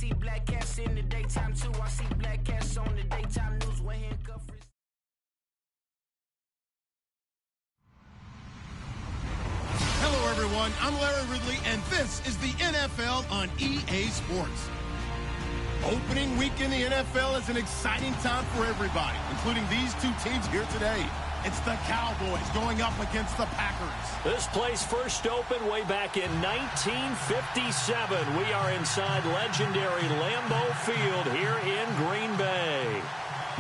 see black cats in the daytime too. I see black cats on the daytime news when handcuffed. Hello, everyone. I'm Larry Ridley, and this is the NFL on EA Sports. Opening week in the NFL is an exciting time for everybody, including these two teams here today. It's the Cowboys going up against the Packers. This place first opened way back in 1957. We are inside legendary Lambeau Field here in Green Bay.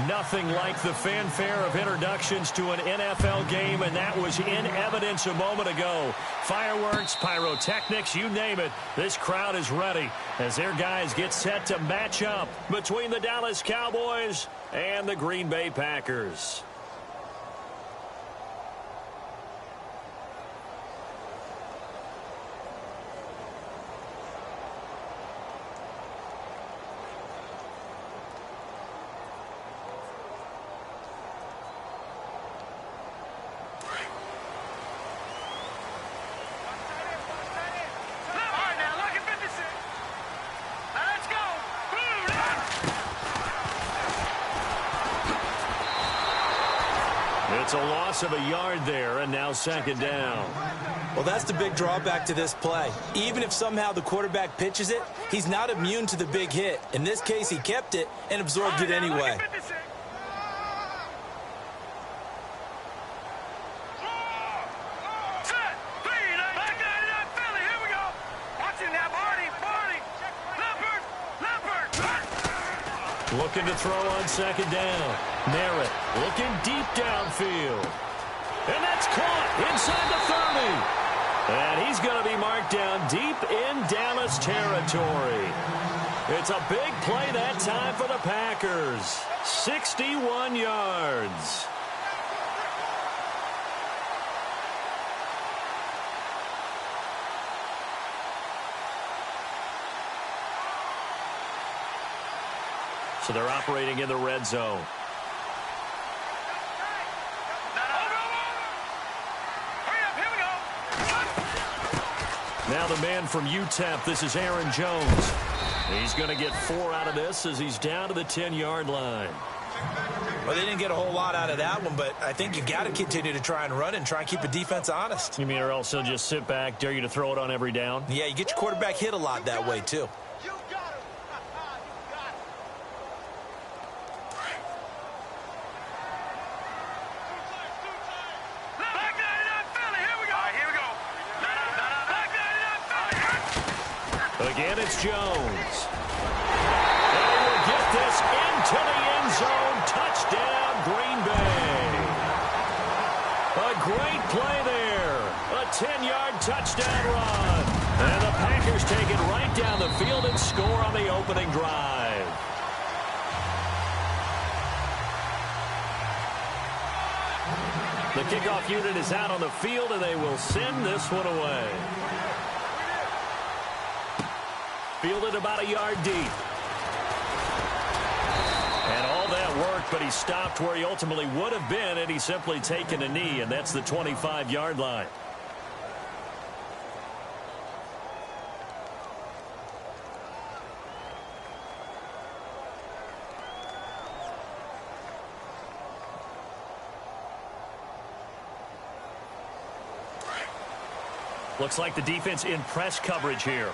Nothing like the fanfare of introductions to an NFL game, and that was in evidence a moment ago. Fireworks, pyrotechnics, you name it. This crowd is ready as their guys get set to match up between the Dallas Cowboys and the Green Bay Packers. It's a loss of a yard there, and now second down. Well, that's the big drawback to this play. Even if somehow the quarterback pitches it, he's not immune to the big hit. In this case, he kept it and absorbed it anyway. Looking to throw on second down. Merritt looking deep downfield. And that's caught inside the 30. And he's going to be marked down deep in Dallas territory. It's a big play that time for the Packers. 61 yards. So they're operating in the red zone. Now the man from UTEP, this is Aaron Jones. He's going to get 4 out of this as he's down to the 10-yard line. Well, they didn't get a whole lot out of that one, but I think you got to continue to try and run and try and keep the defense honest. You mean or else they'll just sit back, dare you to throw it on every down? Yeah, you get your quarterback hit a lot that way, too. Again, it's Jones. And he will get this into the end zone. Touchdown, Green Bay. A great play there. A 10-yard touchdown run. And the Packers take it right down the field and score on the opening drive. The kickoff unit is out on the field, and they will send this one away. Fielded about a yard deep. And all that worked, but he stopped where he ultimately would have been had he simply taken a knee, and that's the 25-yard line. Looks like the defense in press coverage here.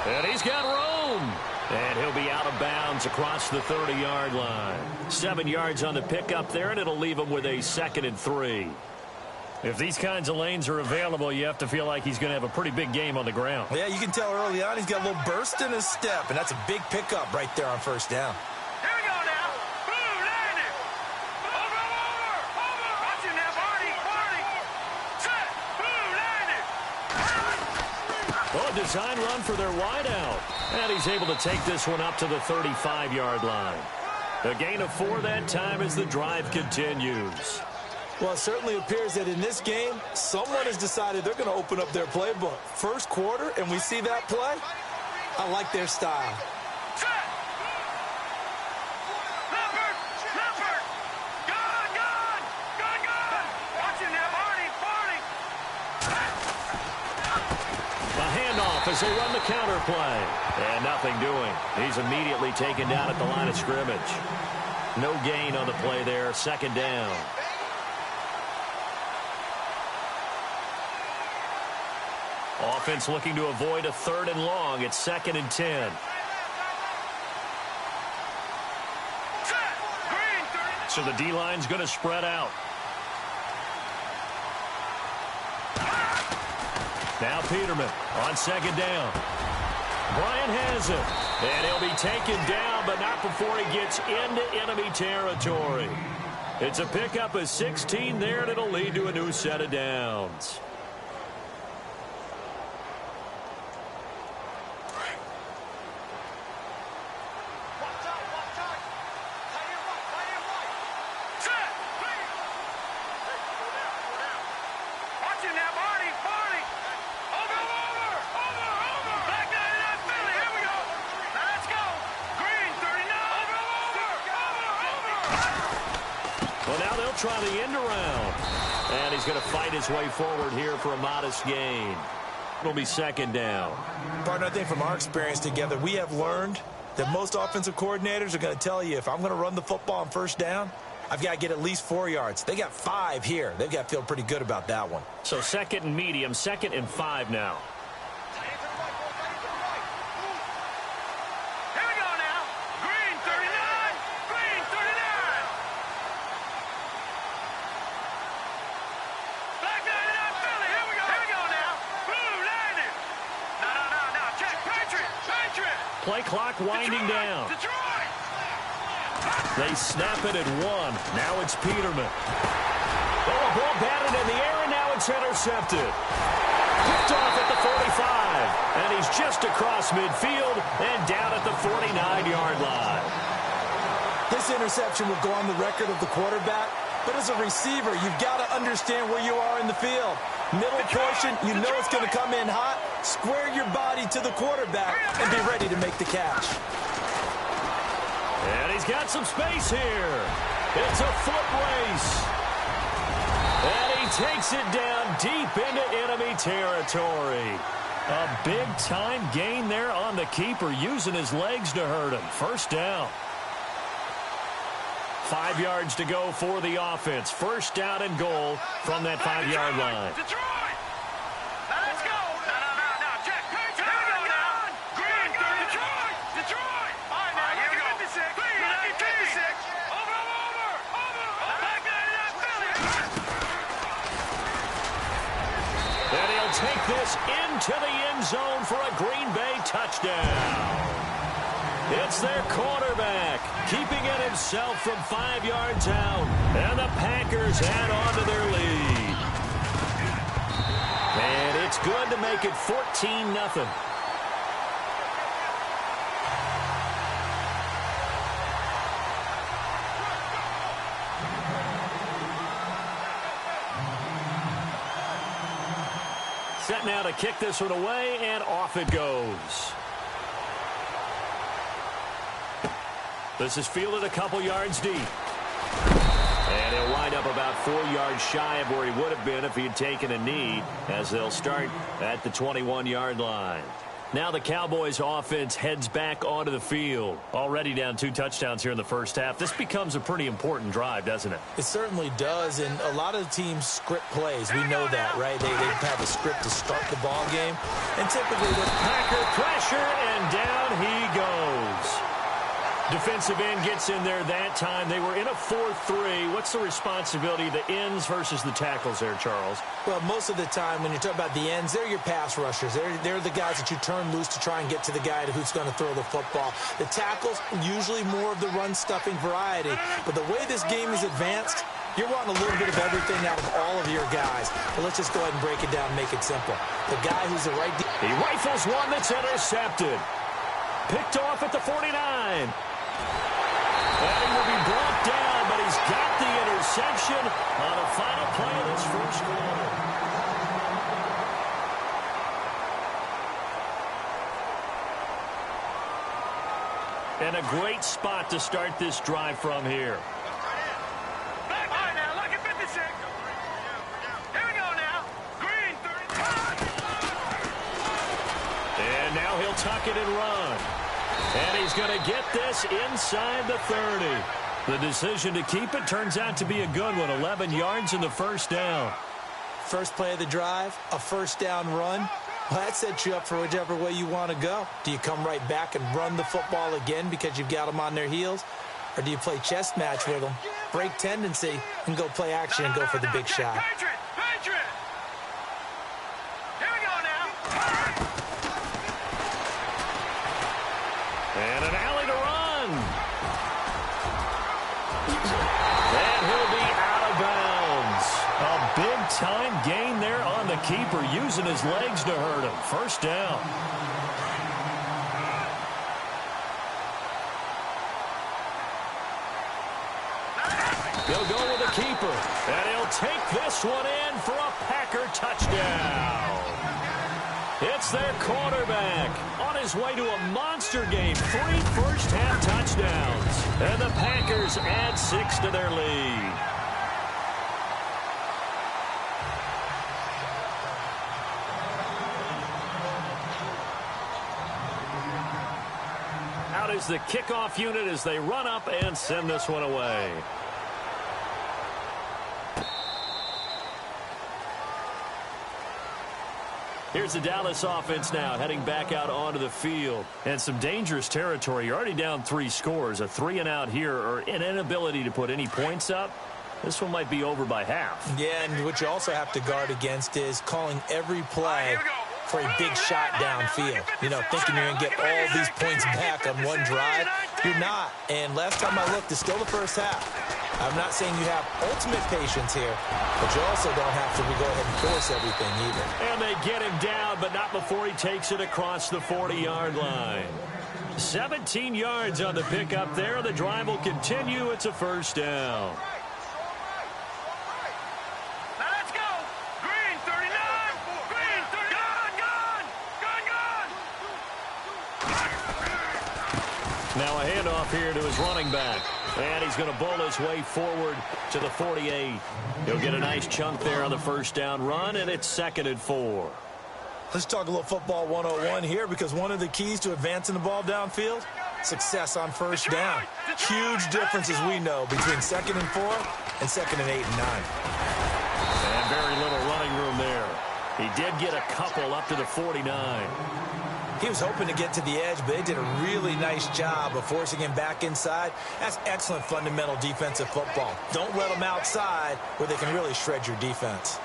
And he's got room. And he'll be out of bounds across the 30-yard line. 7 yards on the pickup there, and it'll leave him with a 2nd and 3. If these kinds of lanes are available, you have to feel like he's going to have a pretty big game on the ground. Yeah, you can tell early on he's got a little burst in his step, and that's a big pickup right there on first down. Here we go now. Boom, land it. Over. Watch it now, Barney. Set. Boom, land it. Oh, design run for their wideout. And he's able to take this one up to the 35-yard line. A gain of 4 that time as the drive continues. Well, it certainly appears that in this game, someone has decided they're going to open up their playbook. First quarter, and we see that play. I like their style. Set. Leopard. Leopard. Gun. Gun. Gun. Gun. Watch him now, Barney. Barney. A handoff as they run the counter play. And nothing doing. He's immediately taken down at the line of scrimmage. No gain on the play there. Second down. Offense looking to avoid a 3rd and long. It's 2nd and 10. So the D-line's going to spread out. Now Peterman on 2nd down. Bryant has it. And he'll be taken down, but not before he gets into enemy territory. It's a pickup of 16 there, and it'll lead to a new set of downs. Try the end around. And he's going to fight his way forward here for a modest gain. It'll be 2nd down. Partner, I think from our experience together, we have learned that most offensive coordinators are going to tell you, if I'm going to run the football on 1st down, I've got to get at least 4 yards. They got 5 here. They've got to feel pretty good about that one. So 2nd and medium, 2nd and 5 now. Play clock winding down. They snap it at 1. Now it's Peterman. Oh, a ball batted in the air, and now it's intercepted. Picked off at the 45. And he's just across midfield and down at the 49-yard line. This interception will go on the record of the quarterback. But as a receiver, you've got to understand where you are in the field. Middle portion, you know it's going to come in hot. Square your body to the quarterback and be ready to make the catch. And he's got some space here. It's a foot race. And he takes it down deep into enemy territory. A big-time gain there on the keeper, using his legs to hurt him. 1st down. 5 yards to go for the offense. 1st down and goal from that 5-yard line. Detroit! Now let's go! No, check. Here we go now. Green, Detroit! Detroit! All right, now, here we go. 56. Lucky 56. Over. Back down to that Philly. And he'll take this into the end zone for a Green Bay touchdown. It's their quarterback, keeping it himself from 5 yards out. And the Packers add on to their lead. And it's good to make it 14-0. Set now to kick this one away, and off it goes. This is fielded a couple yards deep. And he'll wind up about 4 yards shy of where he would have been if he had taken a knee, as they'll start at the 21-yard line. Now the Cowboys offense heads back onto the field. Already down 2 touchdowns here in the first half. This becomes a pretty important drive, doesn't it? It certainly does, and a lot of teams script plays. We know that, right? They have a script to start the ball game. And typically with Packer pressure, and down he goes. Defensive end gets in there that time. They were in a 4-3. What's the responsibility of the ends versus the tackles there, Charles? Well, most of the time when you're talking about the ends, they're your pass rushers. They're the guys that you turn loose to try and get to the guy who's going to throw the football. The tackles, usually more of the run-stuffing variety. But the way this game is advanced, you're wanting a little bit of everything out of all of your guys. But let's just go ahead and break it down and make it simple. The guy who's the right... He rifles one that's intercepted. Picked off at the 49. And he will be brought down, but he's got the interception on the final play of this first quarter. And a great spot to start this drive from here. Back on now, look at 56. Here we go now. Green, 30. And now he'll tuck it and run. And he's going to get this inside the 30. The decision to keep it turns out to be a good one. 11 yards in the first down. First play of the drive, a first down run. Well, that sets you up for whichever way you want to go. Do you come right back and run the football again because you've got them on their heels? Or do you play chess match with them, break tendency, and go play action and go for the big shot? Patriot! Patriot! Here we go now. And an alley to run. And he'll be out of bounds. A big-time gain there on the keeper, using his legs to hurt him. First down. He'll go with the keeper, and he'll take this one in for a Packer touchdown. It's their quarterback on his way to a monster game. 3 first-half touchdowns, and the Packers add 6 to their lead. Out is the kickoff unit as they run up and send this one away. Here's the Dallas offense now, heading back out onto the field. And some dangerous territory. You're already down 3 scores. A 3-and-out here, or an inability to put any points up. This one might be over by half. Yeah, and what you also have to guard against is calling every play for a big shot downfield. You know, thinking you're going to get all these points back on one drive. You're not. And last time I looked, it's still the first half. I'm not saying you have ultimate patience here, but you also don't have to go ahead and force everything either. And they get him down, but not before he takes it across the 40-yard line. 17 yards on the pickup there. The drive will continue. It's a first down. Now let's go. Green, 39. Green, 30. Gone. Now a handoff here to his running back. And he's going to bowl his way forward to the 48. He'll get a nice chunk there on the first down run, and it's 2nd and 4. Let's talk a little football 101 here, because one of the keys to advancing the ball downfield, success on first down. Huge difference, as we know, between 2nd and 4 and 2nd and 8 and 9. And very little running room there. He did get a couple up to the 49. He was hoping to get to the edge, but they did a really nice job of forcing him back inside. That's excellent fundamental defensive football. Don't let them outside where they can really shred your defense.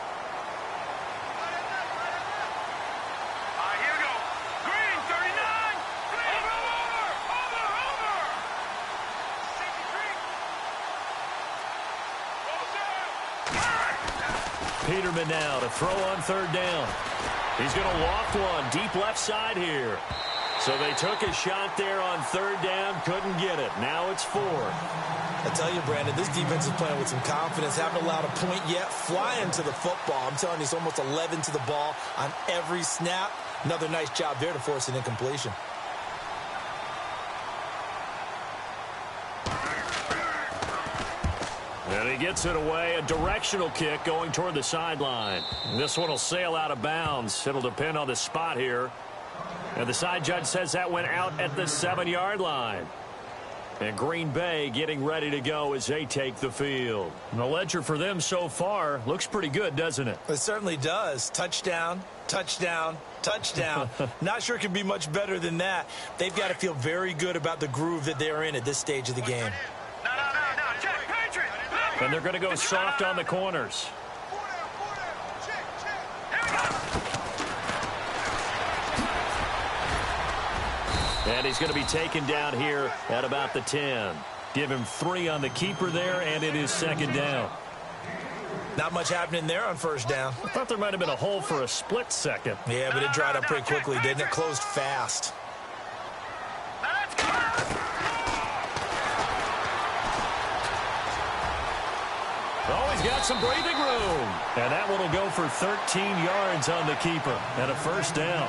Here we go. Green, 39. Over. Peterman now to throw on 3rd down. He's going to loft one deep left side here. So they took a shot there on 3rd down, couldn't get it. Now it's 4. I tell you, Brandon, this defense is playing with some confidence. Haven't allowed a point yet. Flying to the football. I'm telling you, it's almost 11 to the ball on every snap. Another nice job there to force an incompletion. And he gets it away. A directional kick going toward the sideline. This one will sail out of bounds. It'll depend on the spot here. And the side judge says that went out at the 7-yard line. And Green Bay getting ready to go as they take the field. And the ledger for them so far looks pretty good, doesn't it? It certainly does. Touchdown, touchdown, touchdown. Not sure it can be much better than that. They've got to feel very good about the groove that they're in at this stage of the game. No. Check. Patriot. And they're going to go soft on the corners. And he's going to be taken down here at about the 10. Give him 3 on the keeper there, and it is 2nd down. Not much happening there on 1st down. I thought there might have been a hole for a split second. Yeah, but it dried up pretty quickly, didn't it? Closed fast. He's got some breathing room. And that one will go for 13 yards on the keeper and a 1st down.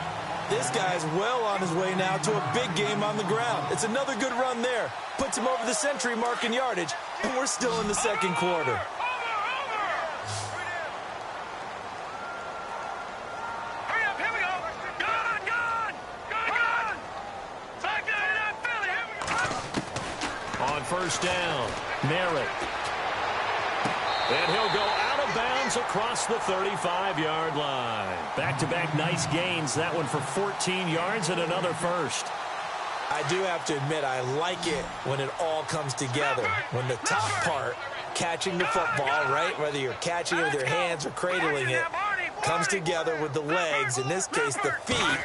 This guy's well on his way now to a big game on the ground. It's another good run there. Puts him over the century mark in yardage, and we're still in the second quarter. Hurry up, here we go. Gone. Back there in that Philly, here we go. On first down, Merritt. And he'll go out of bounds across the 35-yard line. Back-to-back nice gains. That one for 14 yards and another first. I do have to admit, I like it when it all comes together. When the top part, catching the football, right, whether you're catching it with your hands or cradling it, comes together with the legs. In this case, the feet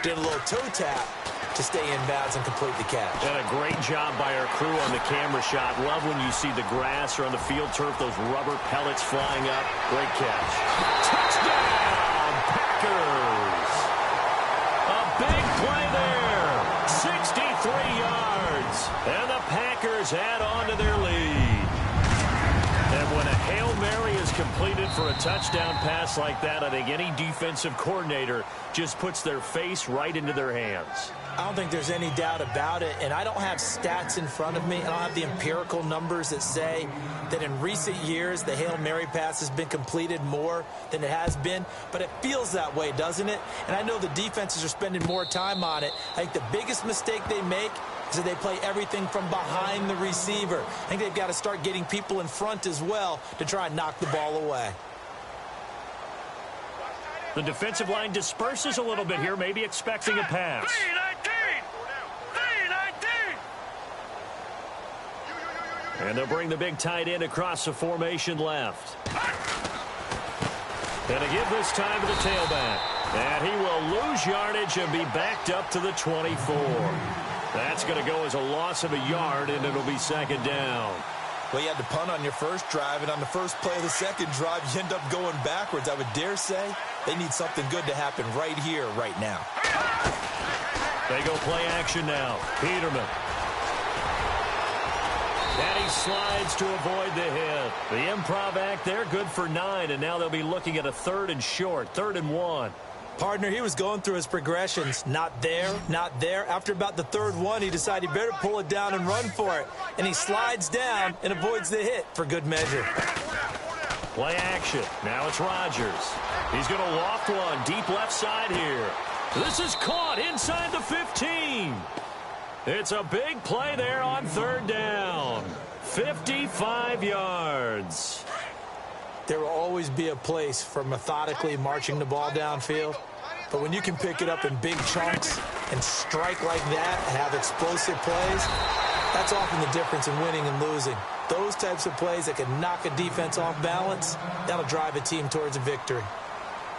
did a little toe tap to stay in bounds and complete the catch. And a great job by our crew on the camera shot. Love when you see the grass or on the field turf, those rubber pellets flying up. Great catch. Touchdown, Packers! A big play there. 63 yards. And the Packers add on to their lead. And when a Hail Mary is completed for a touchdown pass like that, I think any defensive coordinator just puts their face right into their hands. I don't think there's any doubt about it, and I don't have stats in front of me. I don't have the empirical numbers that say that in recent years the Hail Mary pass has been completed more than it has been, but it feels that way, doesn't it? And I know the defenses are spending more time on it. I think the biggest mistake they make is that they play everything from behind the receiver. I think they've got to start getting people in front as well to try and knock the ball away. The defensive line disperses a little bit here, maybe expecting a pass. 3-19. And they'll bring the big tight end across the formation left. And a give this time to the tailback. And he will lose yardage and be backed up to the 24. That's going to go as a loss of a yard, and it'll be second down. Well, you had to punt on your first drive, and on the first play of the second drive, you end up going backwards. I would dare say they need something good to happen right here, right now. They go play action now. Peterman. And he slides to avoid the hit. The improv act there, good for 9, and now they'll be looking at a 3rd and short, 3rd and 1. Partner, he was going through his progressions. Not there, not there. After about the 3rd one, he decided he better pull it down and run for it. And he slides down and avoids the hit for good measure. Play action. Now it's Rodgers. He's going to loft one deep left side here. This is caught inside the 15. It's a big play there on 3rd down. 55 yards. There will always be a place for methodically marching the ball downfield. But when you can pick it up in big chunks and strike like that and have explosive plays, that's often the difference in winning and losing. Those types of plays that can knock a defense off balance, that'll drive a team towards a victory.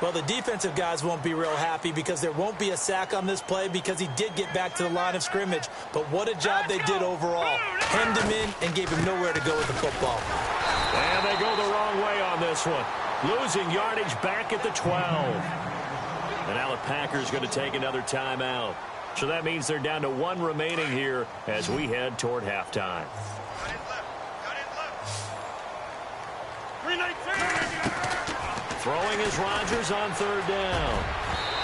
Well, the defensive guys won't be real happy because there won't be a sack on this play because he did get back to the line of scrimmage. But what a job they did overall. Hemmed him in and gave him nowhere to go with the football. And they go the wrong way on this one. Losing yardage back at the 12. And now the Packers going to take another timeout. So that means they're down to 1 remaining here as we head toward halftime. Throwing is Rodgers on 3rd down.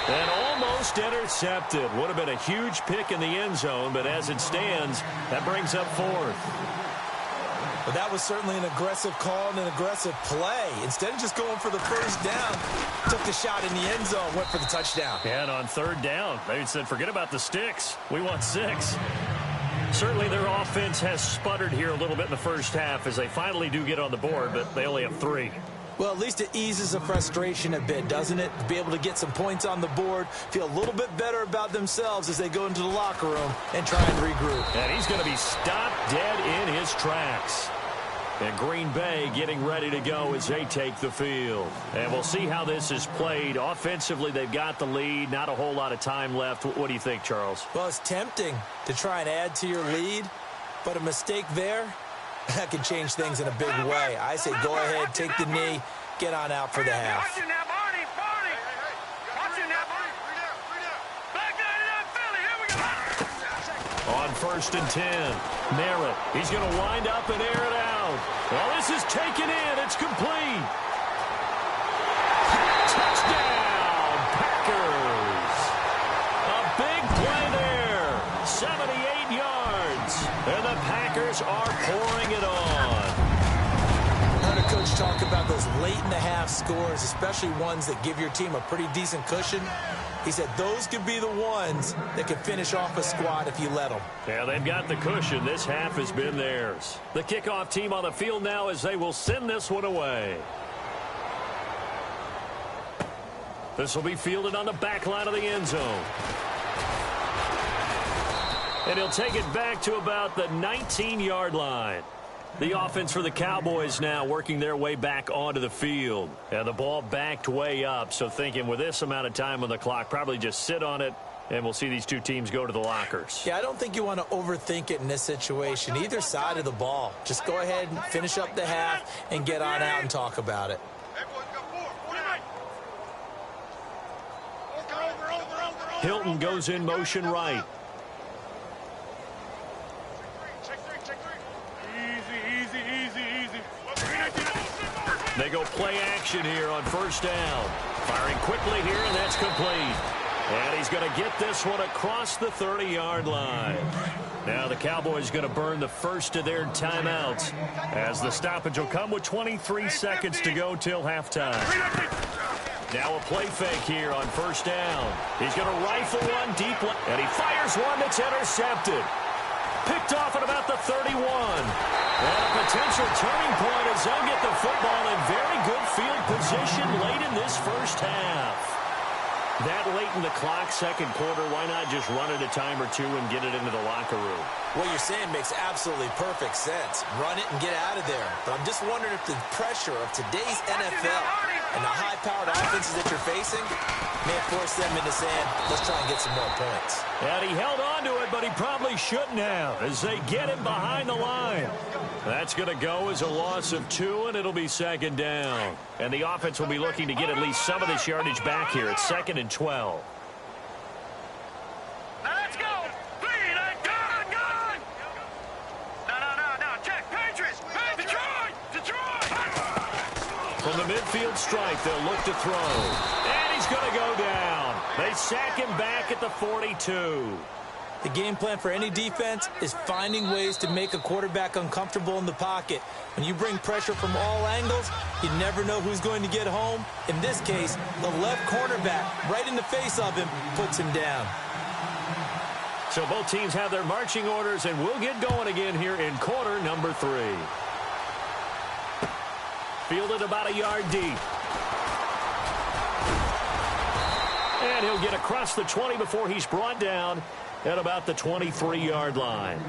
And almost intercepted. Would have been a huge pick in the end zone, but as it stands, that brings up 4th. But that was certainly an aggressive call and an aggressive play. Instead of just going for the first down, took the shot in the end zone, went for the touchdown. And on 3rd down, they said, forget about the sticks. We want 6. Certainly their offense has sputtered here a little bit in the first half as they finally do get on the board, but they only have 3. Well, at least it eases the frustration a bit, doesn't it? To be able to get some points on the board, feel a little bit better about themselves as they go into the locker room and try and regroup. And he's going to be stopped dead in his tracks. And Green Bay getting ready to go as they take the field. And we'll see how this is played. Offensively, they've got the lead. Not a whole lot of time left. What do you think, Charles? Well, it's tempting to try and add to your lead, but a mistake there, that can change things in a big way. I say go ahead, take the knee, get on out for the half. Watching that, Barney. Watching that, Barney. Back there to that Philly. Here we go. On 1st and 10, Merritt. He's going to wind up and air it out. Well, this is taken in. It's complete. Touchdown, Packers. And the Packers are pouring it on. I heard a coach talk about those late-in-the-half scores, especially ones that give your team a pretty decent cushion. He said those could be the ones that can finish off a squad if you let them. Yeah, they've got the cushion. This half has been theirs. The kickoff team on the field now as they will send this one away. This will be fielded on the back line of the end zone. And he'll take it back to about the 19-yard line. The offense for the Cowboys now working their way back onto the field. And the ball backed way up, so thinking with this amount of time on the clock, probably just sit on it, and we'll see these two teams go to the lockers. Yeah, I don't think you want to overthink it in this situation, either side of the ball. Just go ahead and finish up the half and get on out and talk about it. Hilton goes in motion right. They go play action here on first down. Firing quickly here, and that's complete. And he's going to get this one across the 30-yard line. Now the Cowboys going to burn the first of their timeouts as the stoppage will come with 23 seconds to go till halftime. Now a play fake here on first down. He's going to rifle one deep, and he fires one that's intercepted. Picked off at about the 31. And a potential turning point as they'll get the football in very good field position late in this first half. That late in the clock, second quarter, why not just run it a time or two and get it into the locker room? What you're saying makes absolutely perfect sense. Run it and get out of there. But I'm just wondering if the pressure of today's NFL and the high-powered offenses that you're facing may force them into saying, let's try and get some more points. And he held on to it, but he probably shouldn't have as they get him behind the line. That's going to go as a loss of 2, and it'll be second down. And the offense will be looking to get at least some of this yardage back here. It's 2nd and 12. Let's go! Clean and gun! No, check! Patriots! Detroit! From the midfield stripe, they'll look to throw. And he's going to go down. They sack him back at the 42. The game plan for any defense is finding ways to make a quarterback uncomfortable in the pocket. When you bring pressure from all angles, you never know who's going to get home. In this case, the left cornerback, right in the face of him, puts him down. So both teams have their marching orders, and we'll get going again here in quarter number 3. Fielded about a yard deep. And he'll get across the 20 before he's brought down at about the 23-yard line.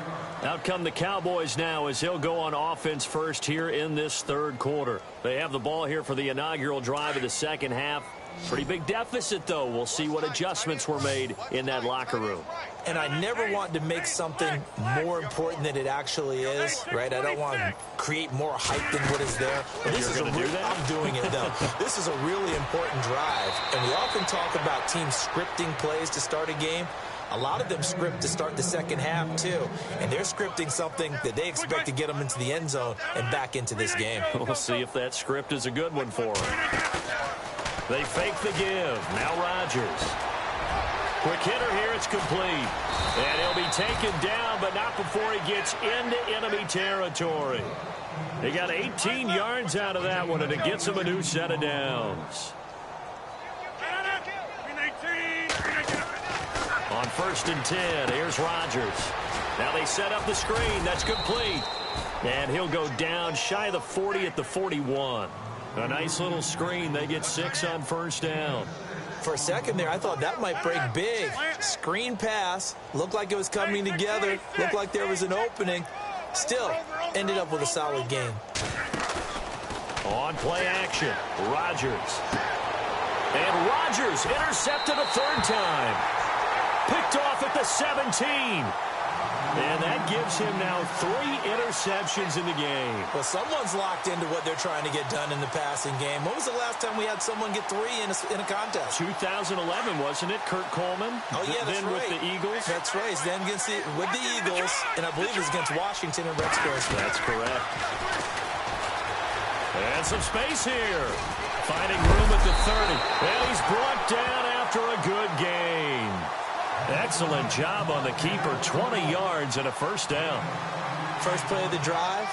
Out come the Cowboys now as they'll go on offense first here in this third quarter. They have the ball here for the inaugural drive of the second half. Pretty big deficit, though. We'll see what adjustments were made in that locker room. And I never want to make something more important than it actually is, right? I don't want to create more hype than what is there. But this is You're going to do that? I'm doing it, though. This is a really important drive. And we often talk about teams scripting plays to start a game. A lot of them script to start the second half, too. And they're scripting something that they expect to get them into the end zone and back into this game. We'll see if that script is a good one for them. They fake the give. Now Rodgers. Quick hitter here. It's complete. And he'll be taken down, but not before he gets into enemy territory. He got 18 yards out of that one, and it gets him a new set of downs. On 1st and 10, here's Rodgers. Now they set up the screen. That's complete. And he'll go down shy of the 40 at the 41. A nice little screen. They get 6 on first down. For a second there, I thought that might break big. Screen pass. Looked like it was coming together. Looked like there was an opening. Still, ended up with a solid game. On play action, Rodgers. And Rodgers intercepted a third time. Picked off at the 17. And that gives him now 3 interceptions in the game. Well, someone's locked into what they're trying to get done in the passing game. When was the last time we had someone get 3 in a contest? 2011, wasn't it? Kurt Coleman. Oh, yeah, that's then right. with the Eagles. That's right. Then with the Eagles, and I believe it was against Washington and Rex Grossman. That's correct. And some space here. Finding room at the 30. And he's brought down after a good game. Excellent job on the keeper. 20 yards and a first down. First play of the drive.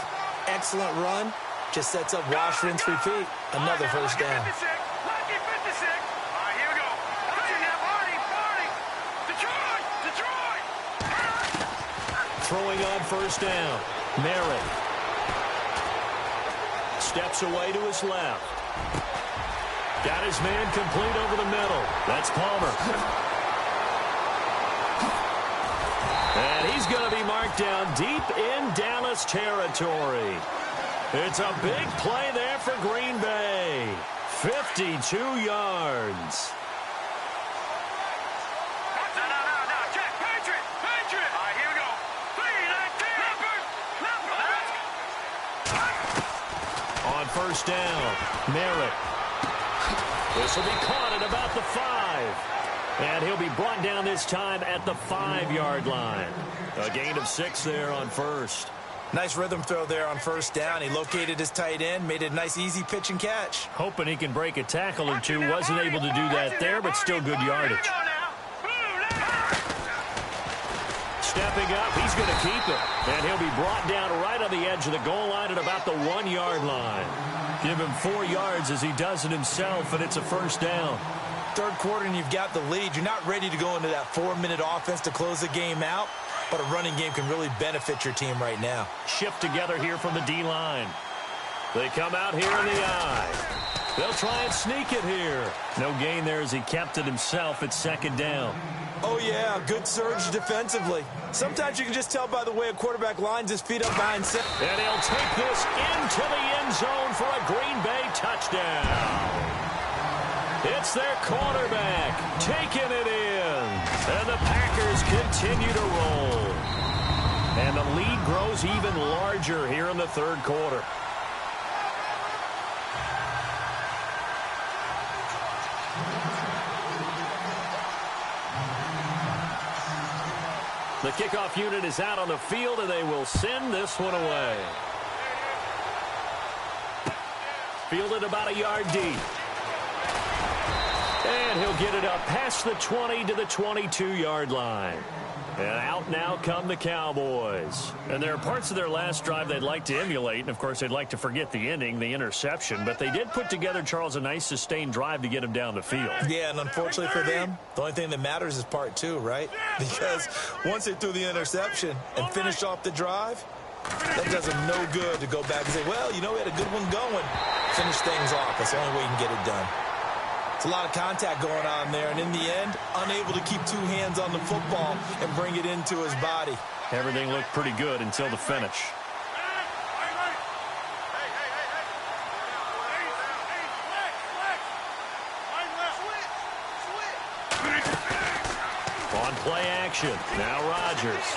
Excellent run. Just sets up wash, rinse, repeat. Another first down. Lucky 56. All right, here we go. Party. Detroit. Throwing on first down. Merritt. Steps away to his left. Got his man complete over the middle. That's Palmer. And he's going to be marked down deep in Dallas territory. It's a big play there for Green Bay. 52 yards. No, Jack, Patriot. All right, here we go. 3-19. On first down, Merritt. This will be caught at about the 5. And he'll be brought down this time at the 5-yard line. A gain of 6 there on first. Nice rhythm throw there on first down. He located his tight end, made it a nice, easy pitch and catch. Hoping he can break a tackle or two. Wasn't able to do that there, but still good yardage. Stepping up, he's going to keep it. And he'll be brought down right on the edge of the goal line at about the 1-yard line. Give him 4 yards as he does it himself, and it's a first down. Third quarter and you've got the lead. You're not ready to go into that 4-minute offense to close the game out, but a running game can really benefit your team right now. Shift together here from the D-line. They come out here in the eye. They'll try and sneak it here. No gain there as he kept it himself at second down. Oh, yeah, good surge defensively. Sometimes you can just tell by the way a quarterback lines his feet up behind center. And he'll take this into the end zone for a Green Bay touchdown. It's their quarterback taking it in. And the Packers continue to roll. And the lead grows even larger here in the third quarter. The kickoff unit is out on the field, and they will send this one away. Fielded about a yard deep. And he'll get it up past the 20 to the 22-yard line. And out now come the Cowboys. And there are parts of their last drive they'd like to emulate. And, of course, they'd like to forget the ending, the interception. But they did put together, Charles, a nice sustained drive to get him down the field. Yeah, and unfortunately for them, the only thing that matters is part 2, right? Because once they threw the interception and finished off the drive, that does them no good to go back and say, well, you know, we had a good one going. Finish things off. That's the only way you can get it done. It's a lot of contact going on there, and in the end, unable to keep 2 hands on the football and bring it into his body. Everything looked pretty good until the finish. On play action, now Rodgers.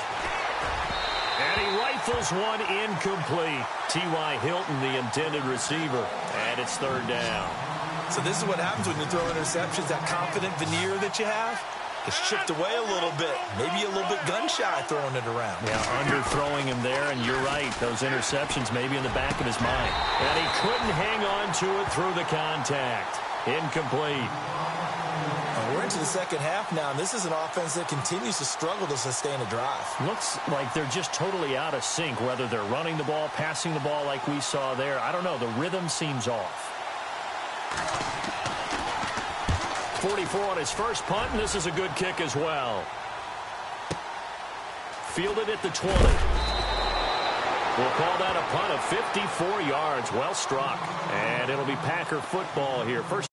And he rifles one incomplete. T.Y. Hilton, the intended receiver, and it's third down. So this is what happens when you throw interceptions. That confident veneer that you have is chipped away a little bit. Maybe a little bit gun-shy throwing it around. Yeah, underthrowing him there, and you're right. Those interceptions maybe in the back of his mind. And he couldn't hang on to it through the contact. Incomplete. We're into the second half now, and this is an offense that continues to struggle to sustain a drive. Looks like they're just totally out of sync, whether they're running the ball, passing the ball like we saw there. I don't know. The rhythm seems off. 44 on his first punt, and this is a good kick as well. Fielded at the 20. We'll call that a punt of 54 yards. Well struck. And it'll be Packer football here. First